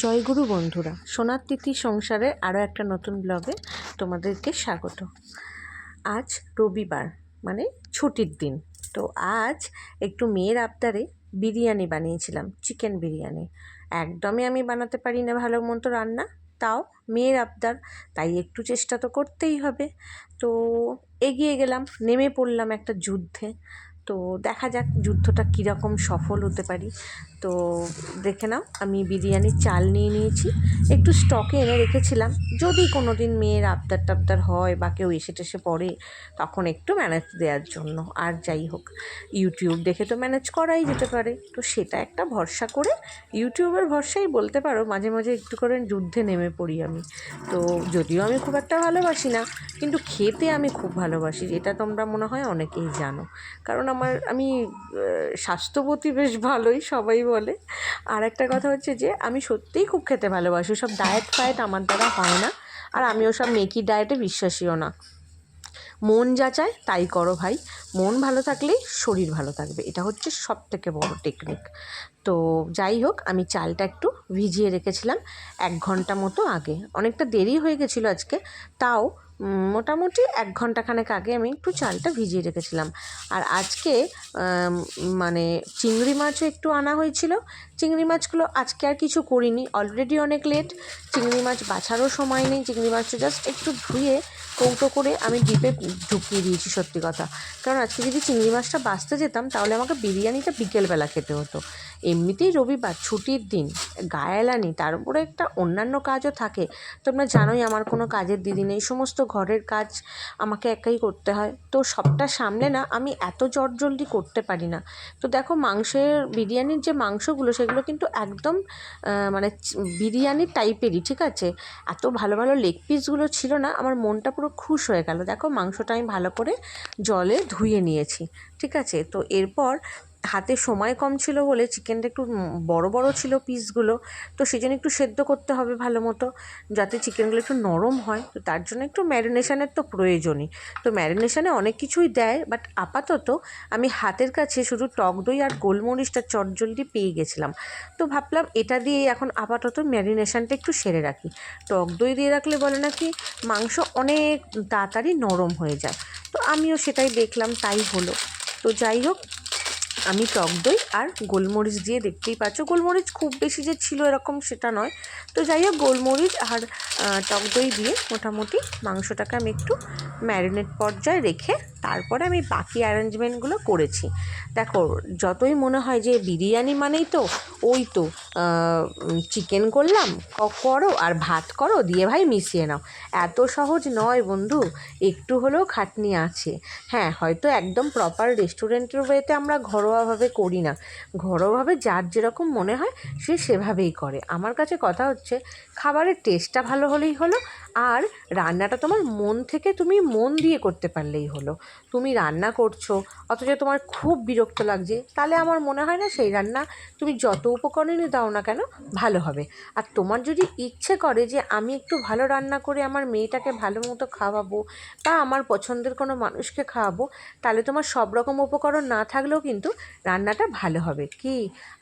জয়গুরু বন্ধুরা, সোনার তিথি সংসারে আরও একটা নতুন ব্লগে তোমাদেরকে স্বাগত। আজ রবিবার, মানে ছুটির দিন। তো আজ একটু মেয়ের আবদারে বিরিয়ানি বানিয়েছিলাম, চিকেন বিরিয়ানি। একদমই আমি বানাতে পারি না ভালো মতো রান্না, তাও মেয়ের আবদার, তাই একটু চেষ্টা তো করতেই হবে। তো এগিয়ে গেলাম, নেমে পড়লাম একটা যুদ্ধে। তো দেখা যাক যুদ্ধটা কীরকম সফল হতে পারি। তো দেখে নাও, আমি বিরিয়ানির চাল নিয়ে নিয়েছি, একটু স্টকে এনে রেখেছিলাম, যদি কোনো দিন মেয়ের আবদার টাবদার হয় বা কেউ এসে টেসে পড়ে তখন একটু ম্যানেজ দেওয়ার জন্য। আর যাই হোক, ইউটিউব দেখে তো ম্যানেজ করাই যেতে পারে, তো সেটা একটা ভরসা করে, ইউটিউবের ভরসাই বলতে পারো, মাঝে মাঝে একটু করে যুদ্ধে নেমে পড়ি আমি। তো যদিও আমি খুব একটা ভালোবাসি না, কিন্তু খেতে আমি খুব ভালোবাসি, এটা তোমরা মনে হয় অনেকেই জানো। কারণ আমি স্বাস্থ্যবতী বেশ ভালোই, সবাই বলে। আর একটা কথা হচ্ছে যে আমি সত্যিই খুব খেতে ভালোবাসি, সব ডায়েট ফায়েট আমার দ্বারা হয় না, আর আমি ওসব মেকি ডায়েটে বিশ্বাসীও না। মন যা চায় তাই করো ভাই, মন ভালো থাকলেই শরীর ভালো থাকবে, এটা হচ্ছে সব থেকে বড় টেকনিক। তো যাই হোক, আমি চালটা একটু ভিজিয়ে রেখেছিলাম 1 ঘন্টা মতো আগে, অনেকটা দেরি হয়ে গেছিলো আজকে, তাও মোটামুটি 1 ঘন্টাখানেক আগে আমি একটু চালটা ভিজিয়ে রেখেছিলাম। আর আজকে মানে চিংড়ি মাছও একটু আনা হয়েছিল, চিংড়ি মাছগুলো আজকে আর কিছু করিনি, অলরেডি অনেক লেট, চিংড়ি মাছ বাছারও সময় নেই, চিংড়ি মাছটা জাস্ট একটু ধুয়ে কৌটো করে আমি ডিপে ঢুকিয়ে দিয়েছি। সত্যি কথা, কারণ আজকে যদি চিংড়ি মাছটা বাছতে যেতাম তাহলে আমাকে বিরিয়ানিটা বিকেলবেলা খেতে হতো। এমনিতেই রবিবার ছুটির দিন, গায়েলানি, তার উপরে একটা অন্যান্য কাজও থাকে। তোমরা জানোই আমার কোনো কাজের দিদি নেই, সমস্ত ঘরের কাজ আমাকে একাই করতে হয়, তো সবটা সামলে না আমি এত জলদি করতে পারি না। তো দেখো, বিরিয়ানির যে মাংসগুলো সেগুলো কিন্তু একদম মানে বিরিয়ানির টাইপেরই, ঠিক আছে। এত ভালো ভালো লেগ পিসগুলো ছিল না, আমার মনটা পুরো খুশ হয়ে গেল। দেখো, মাংসটা আমি ভালো করে জলে ধুয়ে নিয়েছি, ঠিক আছে। তো এরপর হাতে সময় কম ছিল বলে চিকেনটা একটু বড় বড় ছিল পিসগুলো, তো সেই জন্য একটু সেদ্ধ করতে হবে ভালো মতো, যাতে চিকেনগুলো একটু নরম হয়। তো তার জন্য একটু ম্যারিনেশনের তো প্রয়োজনই। তো ম্যারিনেশনে অনেক কিছুই দেয়, বাট আপাতত আমি হাতের কাছে শুধু টক দই আর গোলমরিচটা চটজলদি পেয়ে গেছিলাম, তো ভাবলাম এটা দিয়ে এখন আপাতত ম্যারিনেশনটা একটু সেরে রাখি। টক দই দিয়ে রাখলে বলে নাকি মাংস অনেক তাড়াতাড়ি নরম হয়ে যায়, তো আমিও সেটাই দেখলাম, তাই হলো। তো যাই হোক, আমি টক দই আর গোলমরিচ দিয়ে, দেখতেই পাচ্ছ গোলমরিচ খুব বেশি যে ছিল এরকম সেটা নয়, তো যাই হোক গোলমরিচ আর টক দই দিয়ে মোটামুটি মাংসটাকে আমি একটু ম্যারিনেট পর্যায়ে রেখে তারপরে আমি বাকি অ্যারেঞ্জমেন্টগুলো করেছি। দেখো, যতই মনে হয় যে বিরিয়ানি মানেই তো ওই তো চিকেন করলাম, করো আর ভাত করো দিয়ে ভাই মিশিয়ে নাও, এত সহজ নয় বন্ধু, একটু হলেও খাটনি আছে। হ্যাঁ, হয়তো একদম প্রপার রেস্টুরেন্টের ওয়েতে আমরা ঘরোয়াভাবে করি না, ঘরোয়াভাবে যার যেরকম মনে হয় সে সেভাবেই করে। আমার কাছে কথা হচ্ছে খাবারের টেস্টটা ভালো হলেই হলো, আর রান্নাটা তোমার মন থেকে তুমি মন দিয়ে করতে পারলেই হলো। তুমি রান্না করছো অথচ তোমার খুব বিরক্ত লাগছে, তাহলে আমার মনে হয় না সেই রান্না তুমি যত উপকরণই দাও না কেন ভালো হবে। আর তোমার যদি ইচ্ছে করে যে আমি একটু ভালো রান্না করে আমার মেয়েটাকে ভালো মতো খাওয়াবো বা আমার পছন্দের কোনো মানুষকে খাওয়াবো, তাহলে তোমার সব রকম উপকরণ না থাকলেও কিন্তু রান্নাটা ভালো হবে। কি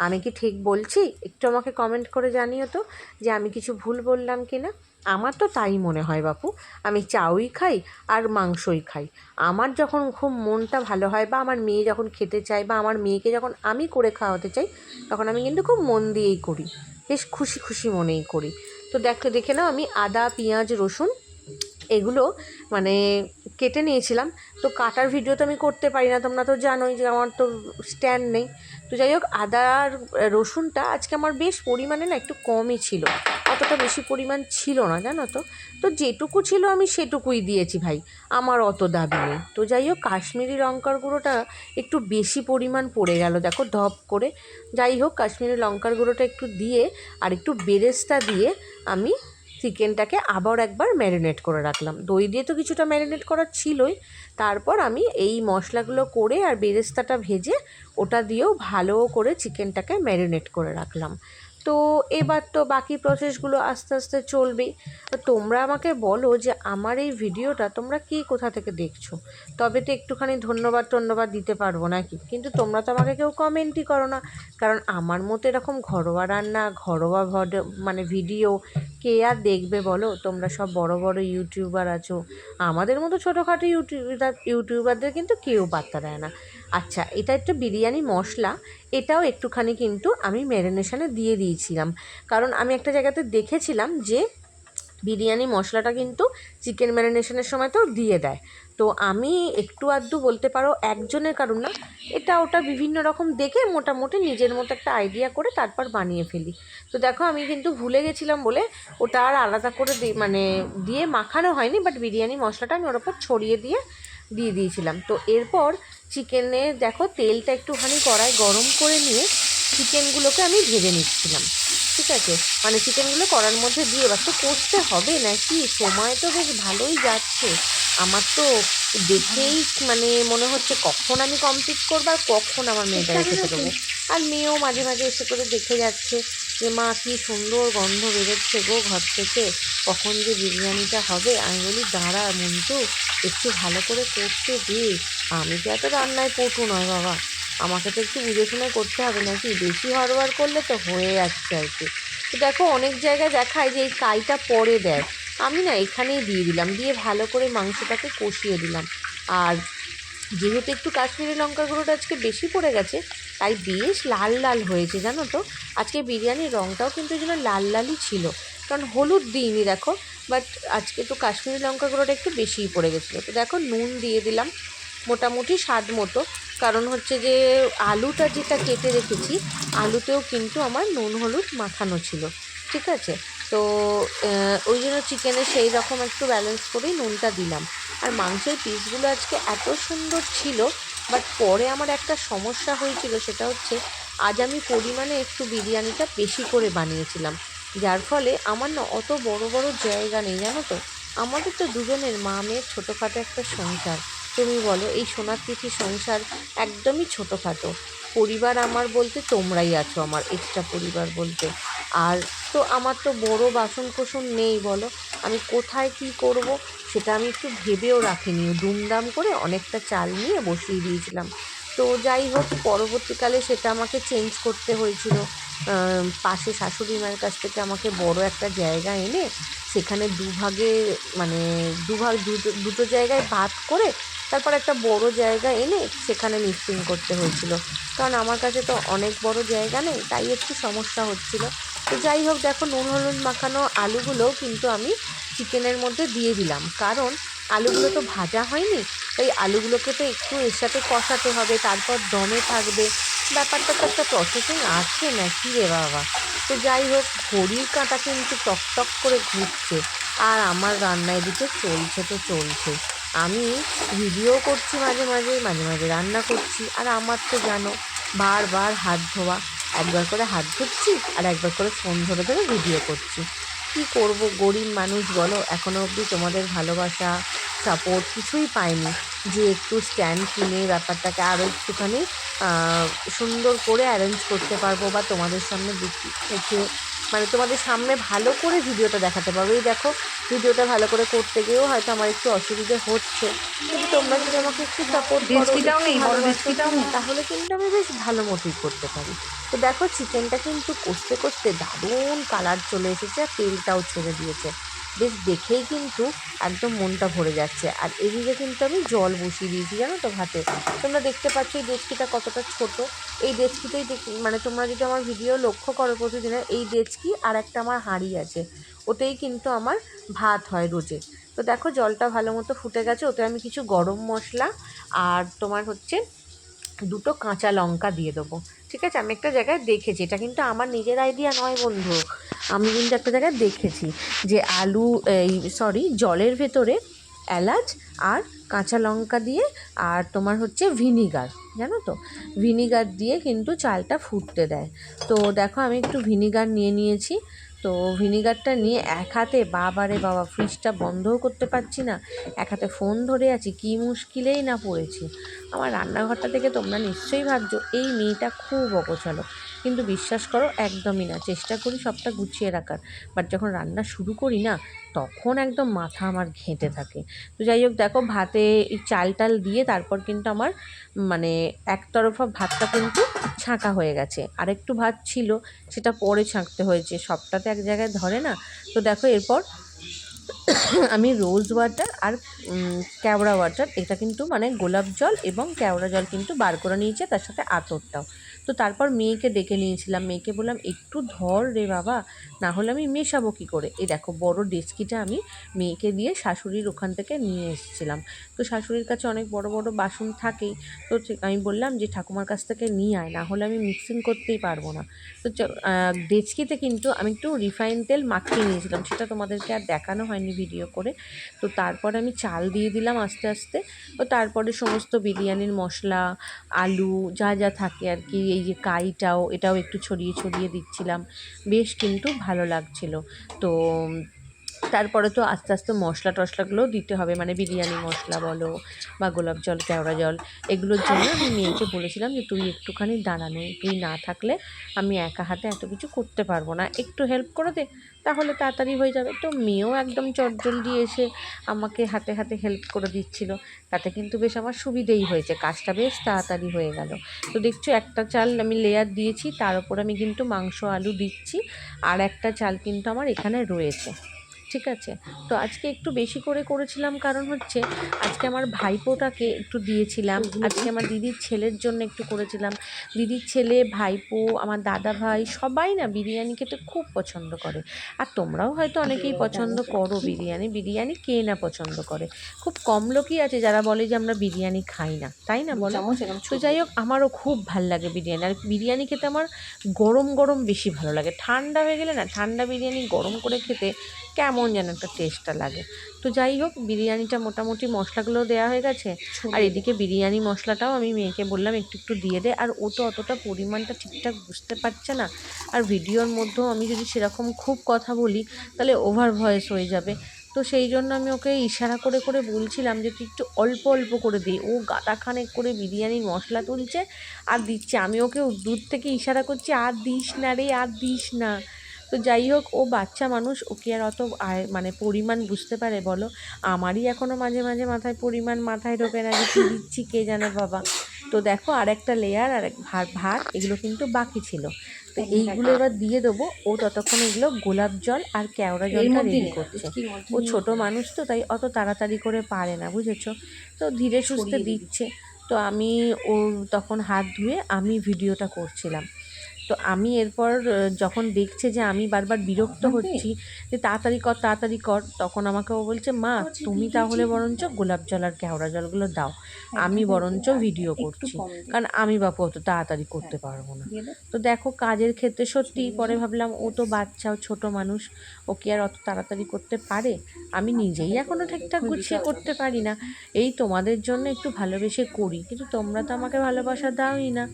আমি কি ঠিক বলছি? একটু আমাকে কমেন্ট করে জানিও তো যে আমি কিছু ভুল বললাম কি না। আমার তো তাই মনে হয় বাপু, আমি চাউই খাই আর মাংসই খাই। আমার যখন খুব মনটা ভালো হয় বা আমার মেয়ে যখন খেতে চায় বা আমার মেয়েকে যখন আমি করে খাওয়াতে চাই, তখন আমি কিন্তু খুব মন দিয়েই করি, বেশ খুশি খুশি মনেই করি। তো দেখে নাও, আমি আদা পেঁয়াজ রসুন এগুলো মানে কেটে নিয়েছিলাম। তো কাটার ভিডিও তো আমি করতে পারি না, তোমরা তো জানোই যে আমার তো স্ট্যান্ড নেই। তো যাই হোক, আদা আর রসুনটা আজকে আমার বেশ পরিমাণে না একটু কমই ছিল, অতটা বেশি পরিমাণ ছিল না, জানো তো। তো যেটুকু ছিল আমি সেটুকুই দিয়েছি ভাই, আমার অত দাবি নেই। তো যাই হোক, কাশ্মীরি লঙ্কার গুঁড়োটা একটু বেশি পরিমাণ পড়ে গেল দেখো ধপ করে। যাই হোক, কাশ্মীরি লঙ্কার গুঁড়োটা একটু দিয়ে আর একটু বেরেস্তা দিয়ে আমি চিকেনটাকে আবার একবার ম্যারিনেট করে রাখলাম। দই দিয়ে তো কিছুটা ম্যারিনেট করা ছিলই, তারপর আমি এই মশলাগুলো করে আর বেরেস্তাটা ভেজে ওটা দিয়েও ভালো করে চিকেনটাকে ম্যারিনেট করে রাখলাম। তো এবার তো বাকি প্রসেসগুলো আস্তে আস্তে চলবেই। তো তোমরা আমাকে বলো যে আমার এই ভিডিওটা তোমরা কে কোথা থেকে দেখছো, তবে তো একটুখানি ধন্যবাদ দিতে পারবো নাকি। কিন্তু তোমরা তো আমাকে কেউ কমেন্টই করো না, কারণ আমার মতো এরকম ঘরোয়া রান্না, ঘরোয়া মানে ভিডিও কে আর দেখবে বলো। তোমরা সব বড় বড় ইউটিউবার আছো, আমাদের মতো ছোটোখাটো ইউটিউবারদের কিন্তু কেউ পাত্তা দেয় না। আচ্ছা, এটা একটু বিরিয়ানি মশলা, এটাও একটুখানি কিন্তু আমি ম্যারিনেশনে দিয়ে দিয়েছিলাম, কারণ আমি একটা জায়গাতে দেখেছিলাম যে বিরিয়ানি মশলাটা কিন্তু চিকেন ম্যারিনেশনের সময় তো দিয়ে দেয়। তো আমি একটু আধটু বলতে পারো একজনের কারণ না, এটা ওটা বিভিন্ন রকম দেখে মোটামুটি নিজের মতো একটা আইডিয়া করে তারপর বানিয়ে ফেলি। তো দেখো আমি কিন্তু ভুলে গেছিলাম বলে ওটা আর আলাদা করে দিয়ে মাখানো হয়নি, বাট বিরিয়ানি মশলাটা আমি ওর ওপর ছড়িয়ে দিয়ে দিয়েছিলাম। তো এরপর চিকেনে দেখো তেলটা একটুখানি কড়াই গরম করে নিয়ে চিকেনগুলোকে আমি ভেজে নিচ্ছিলাম। ঠিক আছে, মানে চিকেনগুলো কড়ার মধ্যে দিয়ে এবার তো কষতে হবে নাকি, সময় তো বেশ ভালোই যাচ্ছে আমার তো দেখেই মানে মনে হচ্ছে কখন আমি কমপ্লিট করবো আর কখন আমার মেয়েটাকে খেতে দেবো। আর মেয়েও মাঝে মাঝে এসে করে দেখে যাচ্ছে যে মা কী সুন্দর গন্ধ বেরোচ্ছে গো ঘর থেকে, কখন যে বিরিয়ানিটা হবে। আমি বলি দাঁড়া মন্টু, একটু ভালো করে করতে দে, আমি তো এত রান্নায় পটু নয় বাবা, আমাকে তো একটু বুঝে শুনে করতে হবে নাকি, বেশি হড়বড় করলে তো হয়ে যাচ্ছে আর কি। তো দেখো অনেক জায়গায় দেখায় যে এই কাইটা পরে দেয়, আমি না এখানেই দিয়ে দিলাম, দিয়ে ভালো করে মাংসটাকে কষিয়ে দিলাম। আর যেহেতু একটু কাশ্মীরি লঙ্কা গুঁড়োটা আজকে বেশি পড়ে গেছে, তাই বেশ লাল লাল হয়েছে জানো তো। আজকে বিরিয়ানির রঙটাও কিন্তু এই জন্য লাল লালই ছিল, কারণ হলুদ দিইনি দেখো, বাট আজকে তো কাশ্মীরি লঙ্কা গুঁড়োটা একটু বেশিই পড়ে গেছিলো। তো দেখো নুন দিয়ে দিলাম মোটামুটি স্বাদ মতো, কারণ হচ্ছে যে আলুটা যেটা কেটে রেখেছি আলুতেও কিন্তু আমার নুন হলুদ মাখানো ছিল। ঠিক আছে, তো ওই জন্য চিকেনে সেই রকম একটু ব্যালেন্স করেই নুনটা দিলাম। আর মাংসের পিসগুলো আজকে এত সুন্দর ছিল, বাট পরে আমার একটা সমস্যা হয়েছিল, সেটা হচ্ছে আজ আমি পরিমাণে একটু বিরিয়ানিটা বেশি করে বানিয়েছিলাম, যার ফলে আমার না অত বড় বড় জায়গা নেই জানো তো। আমাদের তো দুজনের মা মেয়ের ছোটোখাটো একটা সংসার, তুমি বলো এই সোনার তিথি সংসার একদমই ছোটোখাটো। পরিবার আমার বলতে তোমরাই আছো আমার এক্সট্রা পরিবার বলতে। আর তো আমার তো বড় বাসন কোসন নেই বলো, আমি কোথায় কি করব সেটা আমি একটু ভেবেও রাখিনি, দুমদাম করে অনেকটা চাল নিয়ে বসিয়ে দিয়েছিলাম। তো যাই হোক পরবর্তীকালে সেটা আমাকে চেঞ্জ করতে হয়েছিল, পাশে শাশুড়ি মায়ের কাছ থেকে আমাকে বড় একটা জায়গা এনে সেখানে দুভাগে মানে দুটো জায়গায় ভাগ করে তারপর একটা বড় জায়গা এনে সেখানে মিক্সিং করতে হয়েছিল, কারণ আমার কাছে তো অনেক বড় জায়গা নেই, তাই একটু সমস্যা হচ্ছিল। তো যাই হোক দেখো নুন হলুদ মাখানো আলুগুলোও কিন্তু আমি চিকেনের মধ্যে দিয়ে দিলাম, কারণ আলুগুলো তো ভাজা হয়নি, তাই আলুগুলোকে তো একটু এর সাথে কষাতে হবে, তারপর দমে থাকবে, ব্যাপারটা তো একটা প্রসেসিং আছে নাকি রে বাবা। তো যাই হোক ঘড়ির কাঁটা কিন্তু টক করে ঘুরছে, আর আমার রান্না এদিকে চলছে তো চলছে, আমি ভিডিও করছি মাঝে মাঝে রান্না করছি। আর আমার তো জানো বারবার হাত ধোয়া, একবার করে হাত ধুচ্ছি আর একবার করে ফোন ধরে ধরে ভিডিও করছি। কি করব গরিব মানুষ বলো, এখনও অবধি তোমাদের ভালোবাসা সাপোর্ট কিছুই পাইনি যে একটু স্ট্যান্ড কিনে ব্যাপারটাকে আরও একটুখানি সুন্দর করে অ্যারেঞ্জ করতে পারবো, বা তোমাদের সামনে দেখে মানে তোমাদের সামনে ভালো করে ভিডিওটা দেখাতে পারবো। এই দেখো ভিডিওটা ভালো করে করতে গিয়েও হয়তো আমার একটু অসুবিধে হচ্ছে, কিন্তু তোমরা যদি আমাকে একটু সাপোর্ট করো তাহলে কিন্তু আমি বেশ ভালো মতোই করতে পারি। তো দেখো চিকেনটা কিন্তু কষতে কষতে দারুণ কালার চলে এসেছে আর তেলটাও ছেড়ে দিয়েছে, বেশ দেখেই কিন্তু একদম মনটা ভরে যাচ্ছে। আর এদিকে কিন্তু আমি জল বসিয়ে দিয়েছি জানো তো ভাতে, তোমরা দেখতে পাচ্ছ এই ডেচকিটা কতটা ছোট, এই ডেচকিতেই মানে তোমরা যদি আমার ভিডিও লক্ষ্য করো প্রতিদিনের এই ডেচকি আর একটা আমার হাঁড়ি আছে, ওতেই কিন্তু আমার ভাত হয় রোজে। তো দেখো জলটা ভালো মতো ফুটে গেছে, ওতে আমি কিছু গরম মশলা আর তোমার হচ্ছে দুটো কাঁচা লঙ্কা দিয়ে দেবো। ঠিক আছে, আমি একটা জায়গায় দেখেছি, এটা কিন্তু আমার নিজের আইডিয়া নয় বন্ধু, আমি কিন্তু একটা জায়গায় দেখেছি যে জলের ভেতরে এলাচ আর কাঁচা লঙ্কা দিয়ে আর তোমার হচ্ছে ভিনিগার, জানো তো ভিনিগার দিয়ে কিন্তু চালটা ফুটতে দেয়। তো দেখো আমি একটু ভিনিগার নিয়ে নিয়েছি, তো ভিনিগারটা নিয়ে এক হাতে বাবারে বাবা ফ্রিজটা বন্ধও করতে পারছি না, এক হাতে ফোন ধরে আছি, কী মুশকিলেই না পড়েছি। আমার রান্নাঘরটা থেকে তোমরা নিশ্চয়ই ভাবছো এই মেয়েটা খুব অগোছালো, কিন্তু বিশ্বাস করো একদমই না, চেষ্টা করি সবটা গুছিয়ে রাখার, বাট যখন রান্না শুরু করি না তখন একদম মাথা আমার ঘেঁটে থাকে। তো যাই হোক দেখো, ভাতে এই চাল টাল দিয়ে তারপর কিন্তু আমার মানে একতরফা ভাতটা কিন্তু ছাঁকা হয়ে গেছে, আরেকটু ভাত ছিল সেটা পরে ছাঁকতে হয়েছে, সবটাতে এক জায়গায় ধরে না। তো দেখো এরপর আমি রোজ ওয়াটার আর কেওড়া ওয়াটার, এটা কিন্তু মানে গোলাপ জল এবং কেওড়া জল কিন্তু বার করে নিয়েছে, তার সাথে আতরটাও। তো তারপর মেয়েকে ডেকে নিয়েছিলাম, মেয়েকে বললাম একটু ধর রে বাবা, না হলে আমি মেশাবো কী করে। এই দেখো বড় ডেচকিটা আমি মেয়েকে দিয়ে শাশুড়ির ওখান থেকে নিয়ে এসেছিলাম। তো শাশুড়ির কাছে অনেক বড় বড় বাসন থাকেই, তো আমি বললাম যে ঠাকুমার কাছ থেকে নিয়ে আয়, না হলে আমি মিক্সিং করতেই পারবো না। তো ডেচকিতে কিন্তু আমি একটু রিফাইন তেল মাখিয়ে নিয়েছিলাম, সেটা তোমাদেরকে আর দেখানো হয়নি ভিডিও করে। তো তারপর আমি চাল দিয়ে দিলাম আস্তে আস্তে, ও তারপরে সমস্ত বিরিয়ানির মশলা, আলু যা যা থাকে আর কি, এই যে কাইটাও এটাও একটু ছড়িয়ে ছড়িয়ে দিচ্ছিলাম, বেশ কিন্তু ভালো লাগছিল। তো তারপরে তো আস্তে আস্তে মশলা টশলাগুলোও দিতে হবে, মানে বিরিয়ানি মশলা বলো বা গোলাপ জল কেওড়া জল, এগুলোর জন্য আমি মেয়েকে বলেছিলাম যে তুই একটুখানি দাঁড়ানো, তুই না থাকলে আমি একা হাতে এত কিছু করতে পারবো না, একটু হেল্প করে দে, তাহলে তাড়াতাড়ি হয়ে যাবে। তো মেয়েও একদম চটজলদি এসে আমাকে হাতে হাতে হেল্প করে দিচ্ছিল, তাতে কিন্তু বেশ আমার সুবিধেই হয়েছে, কাজটা বেশ তাড়াতাড়ি হয়ে গেল। তো দেখছো একটা চাল আমি লেয়ার দিয়েছি, তার উপর আমি কিন্তু মাংস আলু দিচ্ছি, আর একটা চাল কিন্তু আমার এখানে রয়েছে, ঠিক আছে। তো আজকে একটু বেশি করে করেছিলাম, কারণ হচ্ছে আজকে আমার ভাইপোটাকে একটু দিয়েছিলাম, আজকে আমার দিদির ছেলের জন্য একটু করেছিলাম। দিদির ছেলে, ভাইপো, আমার দাদা ভাই সবাই না বিরিয়ানি খেতে খুব পছন্দ করে, আর তোমরাও হয়তো অনেকেই পছন্দ করো বিরিয়ানি, বিরিয়ানি কে না পছন্দ করে, খুব কম লোকই আছে যারা বলে যে আমরা বিরিয়ানি খাই না, তাই না বলো। তো যাই হোক আমারও খুব ভাল লাগে বিরিয়ানি, আর বিরিয়ানি খেতে আমার গরম গরম বেশি ভালো লাগে, ঠান্ডা হয়ে গেলে না ঠান্ডা বিরিয়ানি গরম করে খেতে কেমন যেন একটা টেস্টটা লাগে। তো যাই হোক বিরিয়ানিটা মোটামুটি মশলাগুলো দেওয়া হয়ে গেছে, আর এদিকে বিরিয়ানি মশলাটাও আমি মেয়েকে বললাম একটু একটু দিয়ে দে, আর ও তো অতটা পরিমাণটা ঠিকঠাক বুঝতে পারছে না, আর ভিডিওর মধ্যেও আমি যদি সেরকম খুব কথা বলি তাহলে ওভার ভয়েস হয়ে যাবে। তো সেই জন্য আমি ওকে ইশারা করে করে বলছিলাম যে তুই একটু অল্প অল্প করে দে, ও গাদাখানেক করে বিরিয়ানির মশলা তুলছে আর দিচ্ছে, আমি ওকে দূর থেকে ইশারা করছি আর দিস না রে, আর দিস না। তো যাই হোক ও বাচ্চা মানুষ, ওকে আর অত মানে পরিমাণ বুঝতে পারে বলো, আমারই এখনও মাঝে মাঝে মাথায় পরিমাণ মাথায় ঢোকে না যে কী দিচ্ছি কে জানে বাবা। তো দেখো আর একটা লেয়ার আর এক ভাত এগুলো কিন্তু বাকি ছিল, তো এইগুলো এবার দিয়ে দেবো। ও ততক্ষণ এগুলো গোলাপ জল আর কেওড়া জলটা রেডি করছে, ও ছোট মানুষ তো তাই অত তাড়াতাড়ি করে পারে না, বুঝেছো। তো ধীরে সুস্থে দিচ্ছে। তো আমি ওর তখন হাত ধুয়ে আমি ভিডিওটা করছিলাম। তো আমি এরপর যখন দেখছে যে আমি বারবার বিরক্ত হচ্ছি যে তাড়াতাড়ি কর তাড়াতাড়ি কর, তখন আমাকে ও বলছে মা তুমি তাহলে বরঞ্চ গোলাপ জল আর কেওড়া জলগুলো দাও, আমি বরঞ্চ ভিডিও করছি, কারণ আমি বাপু অত তাড়াতাড়ি করতে পারবো না। তো দেখো কাজের ক্ষেত্রে সত্যিই পরে ভাবলাম ও তো বাচ্চাও ছোট মানুষ, ওকে আর অত তাড়াতাড়ি করতে পারে, আমি নিজেই এখনও ঠিকঠাক গুছিয়ে করতে পারি না, এই তোমাদের জন্য একটু ভালোবেসে করি, কিন্তু তোমরা তো আমাকে ভালোবাসা দাওই না।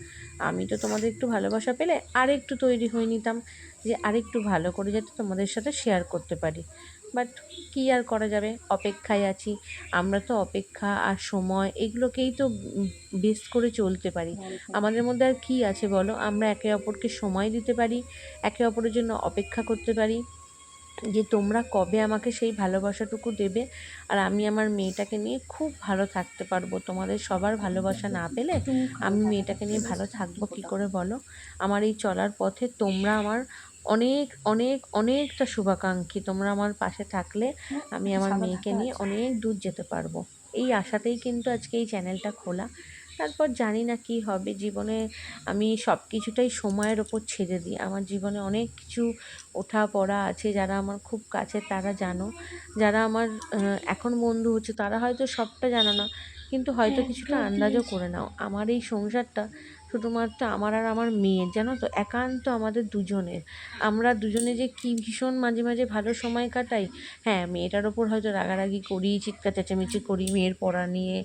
আমি তো তোমাদের একটু ভালোবাসা পেলে আরেকটু তৈরি হয়ে নিতাম, যে আরেকটু ভালো করে যাতে তোমাদের সাথে শেয়ার করতে পারি, বাট কী আর করা যাবে, অপেক্ষায় আছি। আমরা তো অপেক্ষা আর সময় এগুলোকেই তো বেস করে চলতে পারি, আমাদের মধ্যে আর কী আছে বলো, আমরা একে অপরকে সময় দিতে পারি, একে অপরের জন্য অপেক্ষা করতে পারি যে তোমরা কবে আমাকে সেই ভালোবাসাটুকু দেবে, আর আমি আমার মেয়েটাকে নিয়ে খুব ভালো থাকতে পারবো। তোমাদের সবার ভালোবাসা না পেলে আমি মেয়েটাকে নিয়ে ভালো থাকবো কী করে বলো। আমার এই চলার পথে তোমরা আমার অনেক অনেক অনেকটা শুভাকাঙ্ক্ষী, তোমরা আমার পাশে থাকলে আমি আমার মেয়েকে নিয়ে অনেক দূর যেতে পারবো, এই আশাতেই কিন্তু আজকে এই চ্যানেলটা খোলা। তারপর জানি না কী হবে জীবনে, আমি সব কিছুটাই সময়ের ওপর ছেড়ে দিই, আমার জীবনে অনেক কিছু ওঠা পড়া আছে, যারা আমার খুব কাছে তারা জানো, যারা আমার এখন বন্ধু হচ্ছে তারা হয়তো সবটা জানো না, কিন্তু হয়তো কিছুটা আন্দাজও করে নাও। আমার এই সংসারটা শুধুমাত্র আমার আর আমার মেয়ের, জানো তো, একান্ত আমাদের দুজনের। আমরা দুজনে যে কী ভীষণ মাঝে মাঝে ভালো সময় কাটাই, হ্যাঁ মেয়েটার ওপর হয়তো রাগারাগি করি, চিৎকার চেঁচামেচি করি মেয়ের পড়া নিয়ে,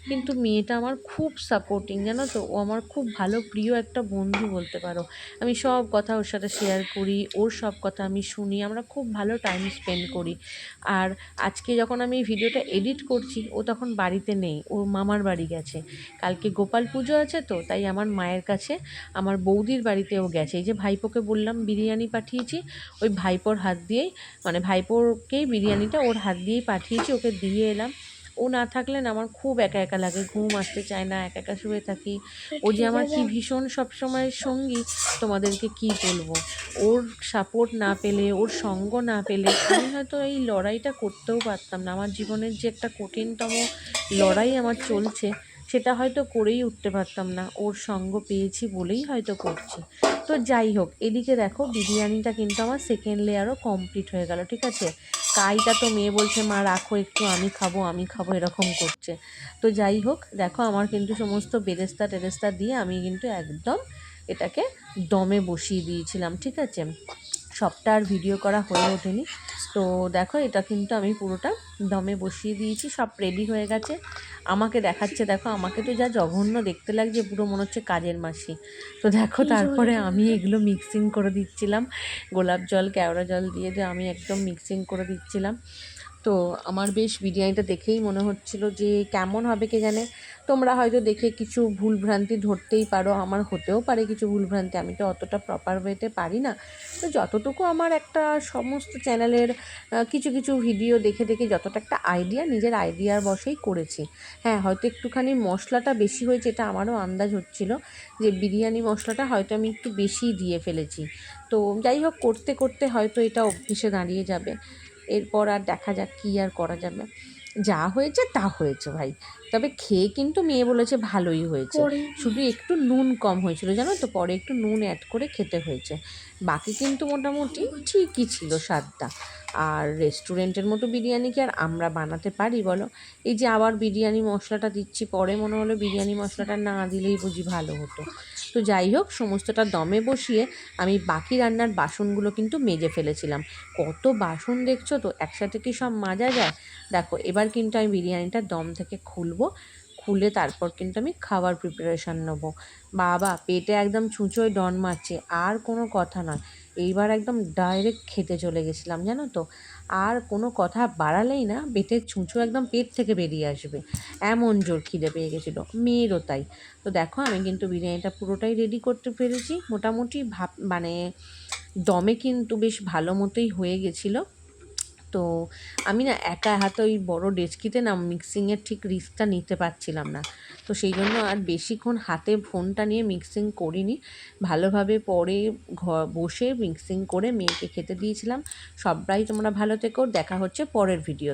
কিন্তু মেয়েটা আমার খুব সাপোর্টিং, জানো তো, ও আমার খুব ভালো প্রিয় একটা বন্ধু বলতে পারো। আমি সব কথা ওর সাথে শেয়ার করি, ওর সব কথা আমি শুনি, আমরা খুব ভালো টাইম স্পেন্ড করি। আর আজকে যখন আমি এই ভিডিওটা এডিট করছি ও তখন বাড়িতে নেই, ও মামার বাড়ি গেছে, কালকে গোপাল পুজো আছে, তো তাই আমার মায়ের কাছে, আমার বৌদির বাড়িতেও গেছে। এই যে ভাইপোকে বললাম বিরিয়ানি পাঠিয়েছি, ওই ভাইপোর হাত দিয়েই, মানে ভাইপোরকেই বিরিয়ানিটা ওর হাত দিয়েই পাঠিয়েছি, ওকে দিয়ে এলাম। ও না থাকলে না আমার খুব একা একা লাগে, ঘুম আসতে চায় না, একা একা শুয়ে থাকি। ও যে আমার কি ভীষণ সবসময়ের সঙ্গী, তোমাদেরকে কি বলবো। ওর সাপোর্ট না পেলে, ওর সঙ্গ না পেলে আমি হয়তো এই লড়াইটা করতেও পারতাম না। আমার জীবনের যে একটা কঠিনতম লড়াই আমার চলছে, সেটা হয়তো করেই উঠতে পারতাম না। ওর সঙ্গ পেয়েছি বলেই হয়তো করছি। তো যাই হোক, এদিকে দেখো বিরিয়ানিটা কিন্তু আমার সেকেন্ড লেয়ারও কমপ্লিট হয়ে গেল, ঠিক আছে। কাইটা তো মেয়ে বলছে মা রাখো একটু, আমি খাবো আমি খাবো, এরকম করছে। তো যাই হোক, দেখো আমার কিন্তু সমস্ত বেরেস্তা টেরেস্তা দিয়ে আমি কিন্তু একদম এটাকে দমে বসিয়ে দিয়েছিলাম, ঠিক আছে। সবটা আর ভিডিও করা হয়ে ওঠেনি। তো দেখো এটা কিন্তু আমি পুরোটা দমে বসিয়ে দিয়েছি, সব রেডি হয়ে গেছে। আমাকে দেখাচ্ছে, দেখো আমাকে তো যা জঘন্য দেখতে লাগছে, পুরো মনে হচ্ছে কাজের মাসি। তো দেখো তারপরে আমি এগুলো মিক্সিং করে দিচ্ছিলাম, গোলাপ জল কেওড়া জল দিয়ে আমি একদম মিক্সিং করে দিচ্ছিলাম। তো আমার বেশ বিরিয়ানিটা দেখেই মনে হচ্ছিল যে কেমন হবে কে জানে। তোমরা হয়তো দেখে কিছু ভুলভ্রান্তি ধরতেই পারো, আমার হতেও পারে কিছু ভুলভ্রান্তি, আমি তো অতটা প্রপার ওয়েতে পারি না। তো যতটুকু আমার একটা সমস্ত চ্যানেলের কিছু কিছু ভিডিও দেখে দেখে যতটা একটা আইডিয়া, নিজের আইডিয়ার বশেই করেছি। হ্যাঁ, হয়তো একটুখানি মশলাটা বেশি হয়েছে, এটা আমারও আন্দাজ হচ্ছিল যে বিরিয়ানি মশলাটা হয়তো আমি একটু বেশি দিয়ে ফেলেছি। তো যাই হোক, করতে করতে হয়তো এটা অভ্যেসে দাঁড়িয়ে যাবে। এরপর আর দেখা যাক কী আর করা যাবে। যা হয়েছে তা হয়েছে ভাই। তবে খেয়ে কিন্তু মেয়ে বলেছে ভালোই হয়েছে, শুধু একটু নুন কম হয়েছিল জানো তো, পরে একটু নুন অ্যাড করে খেতে হয়েছে। বাকি কিন্তু মোটামুটি ঠিকই ছিল স্বাদটা। আর রেস্টুরেন্টের মতো বিরিয়ানি কি আর আমরা বানাতে পারি বলো। এই যে আবার বিরিয়ানি মশলাটা দিচ্ছি, পরে মনে হলো বিরিয়ানি মশলাটা না দিলেই বুঝি ভালো হতো। তো যাই হোক, সমস্তটা দমে বসিয়ে আমি বাকি রান্নার বাসনগুলো কিন্তু মেজে ফেলেছিলাম। কত বাসন দেখছো তো, একসাথে কি সব মাজা যায়। দেখো এবার কিন্তু আমি বিরিয়ানিটা দম থেকে খুলে তারপর কিন্তু আমি খাবার প্রিপারেশান নেবো। বাবা পেটে একদম ছুঁচোয় ডন মারছে, আর কোনো কথা নয়। এইবার একদম ডাইরেক্ট খেতে চলে গেছিলাম জানো তো। আর কোনো কথা বাড়ালেই না পেটের ছুঁচো একদম পেট থেকে বেরিয়ে আসবে, এমন জোর খিদে পেয়ে গেছিলো, মেয়েরও তাই। তো দেখো আমি কিন্তু বিরিয়ানিটা পুরোটাই রেডি করতে পেরেছি মোটামুটি, মানে দমে কিন্তু বেশ ভালো মতোই হয়ে গেছিলো। তো আমি না একা হাতে ওই বড় ডেচকিতে না মিক্সিংয়ের ঠিক রিস্কটা নিতে পারছিলাম না। তো সেই জন্য আর বেশিক্ষণ হাতে ফোনটা নিয়ে মিক্সিং করিনি, ভালোভাবে পরে বসে মিক্সিং করে মেয়েকে খেতে দিয়েছিলাম। সবাই তোমরা ভালো থেকো, দেখা হচ্ছে পরের ভিডিও।